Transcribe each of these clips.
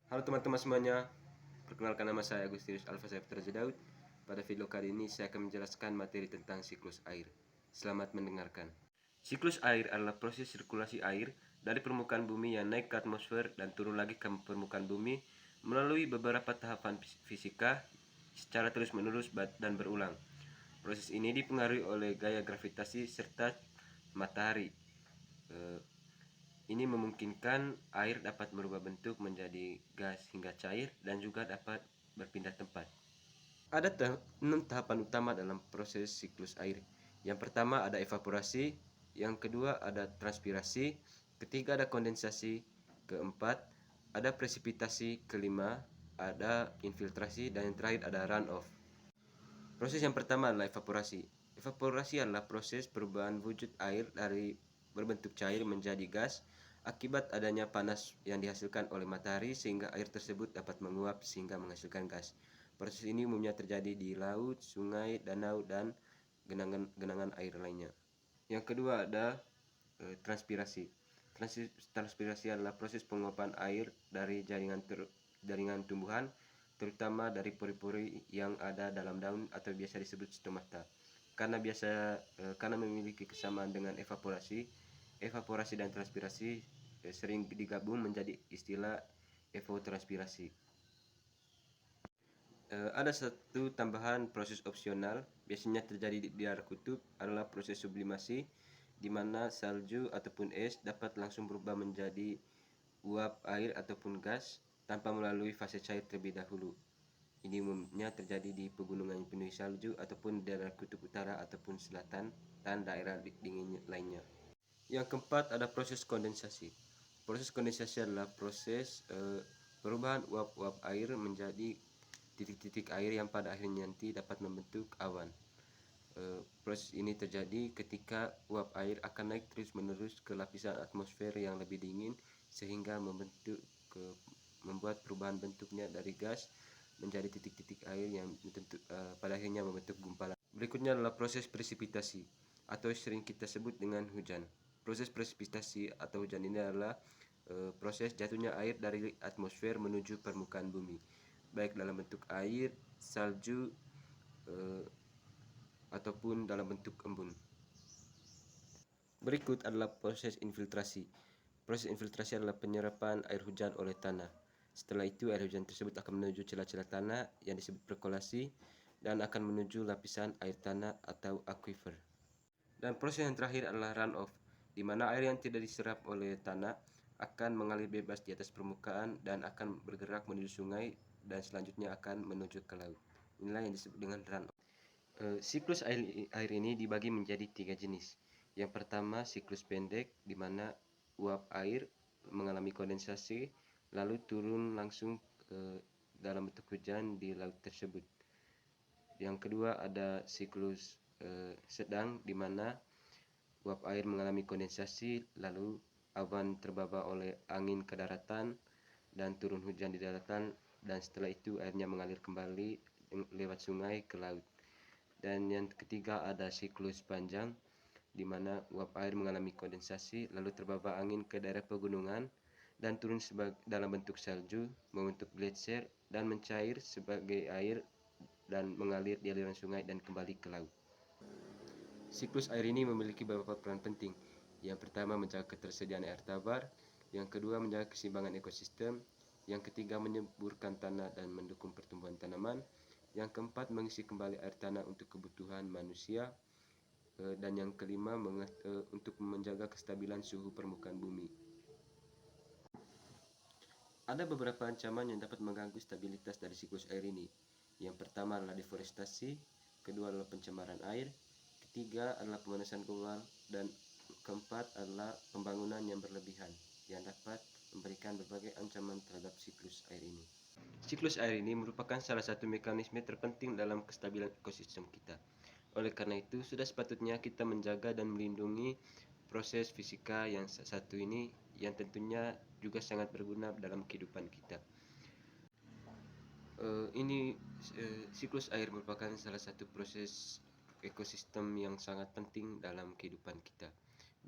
Halo teman-teman semuanya, perkenalkan nama saya Agustinus Alfa Saputra Daud. Pada video kali ini saya akan menjelaskan materi tentang siklus air. Selamat mendengarkan. Siklus air adalah proses sirkulasi air dari permukaan bumi yang naik ke atmosfer dan turun lagi ke permukaan bumi melalui beberapa tahapan fisika secara terus-menerus dan berulang. Proses ini dipengaruhi oleh gaya gravitasi serta matahari. Ini memungkinkan air dapat merubah bentuk menjadi gas hingga cair dan juga dapat berpindah tempat. Ada 6 tahapan utama dalam proses siklus air. Yang pertama ada evaporasi, yang kedua ada transpirasi, ketiga ada kondensasi, keempat ada presipitasi, kelima ada infiltrasi, dan yang terakhir ada runoff. Proses yang pertama adalah evaporasi. Evaporasi adalah proses perubahan wujud air dari berbentuk cair menjadi gas akibat adanya panas yang dihasilkan oleh matahari sehingga air tersebut dapat menguap sehingga menghasilkan gas. Proses ini umumnya terjadi di laut, sungai, danau, dan genangan air lainnya. Yang kedua ada transpirasi. Transpirasi adalah proses penguapan air dari jaringan tumbuhan, terutama dari pori-pori yang ada dalam daun atau biasa disebut stomata. Karena memiliki kesamaan dengan evaporasi dan transpirasi sering digabung menjadi istilah evapotranspirasi. Ada satu tambahan proses opsional, biasanya terjadi di daerah kutub, adalah proses sublimasi, di mana salju ataupun es dapat langsung berubah menjadi uap air ataupun gas tanpa melalui fase cair terlebih dahulu. Ini umumnya terjadi di pegunungan yang penuh salju ataupun daerah kutub utara ataupun selatan dan daerah dingin lainnya. Yang keempat ada proses kondensasi. Proses kondensasi adalah proses perubahan uap-uap air menjadi titik-titik air yang pada akhirnya nanti dapat membentuk awan. Proses ini terjadi ketika uap air akan naik terus-menerus ke lapisan atmosfer yang lebih dingin sehingga membuat perubahan bentuknya dari gas menjadi titik-titik air yang pada akhirnya membentuk gumpalan. Berikutnya adalah proses presipitasi atau sering kita sebut dengan hujan. Proses presipitasi atau hujan ini adalah proses jatuhnya air dari atmosfer menuju permukaan bumi, baik dalam bentuk air, salju, ataupun dalam bentuk embun. Berikut adalah proses infiltrasi. Proses infiltrasi adalah penyerapan air hujan oleh tanah. Setelah itu air hujan tersebut akan menuju celah-celah tanah yang disebut perkolasi dan akan menuju lapisan air tanah atau aquifer. Dan proses yang terakhir adalah runoff, di mana air yang tidak diserap oleh tanah akan mengalir bebas di atas permukaan dan akan bergerak menuju sungai dan selanjutnya akan menuju ke laut. Inilah yang disebut dengan runoff. Siklus air ini dibagi menjadi 3 jenis. Yang pertama siklus pendek, di mana uap air mengalami kondensasi lalu turun langsung dalam bentuk hujan di laut tersebut. Yang kedua ada siklus sedang, di mana uap air mengalami kondensasi lalu awan terbawa oleh angin ke daratan dan turun hujan di daratan, dan setelah itu airnya mengalir kembali lewat sungai ke laut. Dan yang ketiga ada siklus panjang, di mana uap air mengalami kondensasi lalu terbawa angin ke daerah pegunungan dan turun dalam bentuk salju, membentuk gletser dan mencair sebagai air dan mengalir di aliran sungai dan kembali ke laut. Siklus air ini memiliki beberapa peran penting. Yang pertama menjaga ketersediaan air tawar, yang kedua menjaga keseimbangan ekosistem, yang ketiga menyuburkan tanah dan mendukung pertumbuhan tanaman, yang keempat mengisi kembali air tanah untuk kebutuhan manusia, dan yang kelima untuk menjaga kestabilan suhu permukaan bumi. Ada beberapa ancaman yang dapat mengganggu stabilitas dari siklus air ini. Yang pertama adalah deforestasi, kedua adalah pencemaran air, ketiga adalah pemanasan global, dan keempat adalah pembangunan yang berlebihan yang dapat memberikan berbagai ancaman terhadap siklus air ini. Siklus air ini merupakan salah satu mekanisme terpenting dalam kestabilan ekosistem kita. Oleh karena itu, sudah sepatutnya kita menjaga dan melindungi proses fisika yang satu ini yang tentunya juga sangat berguna dalam kehidupan kita. Siklus air merupakan salah satu proses ekosistem yang sangat penting dalam kehidupan kita.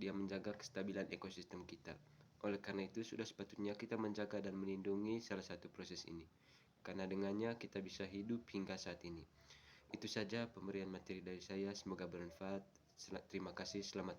Dia menjaga kestabilan ekosistem kita. Oleh karena itu, sudah sepatutnya kita menjaga dan melindungi salah satu proses ini, karena dengannya kita bisa hidup hingga saat ini. Itu saja pemberian materi dari saya, semoga bermanfaat. Terima kasih, selamat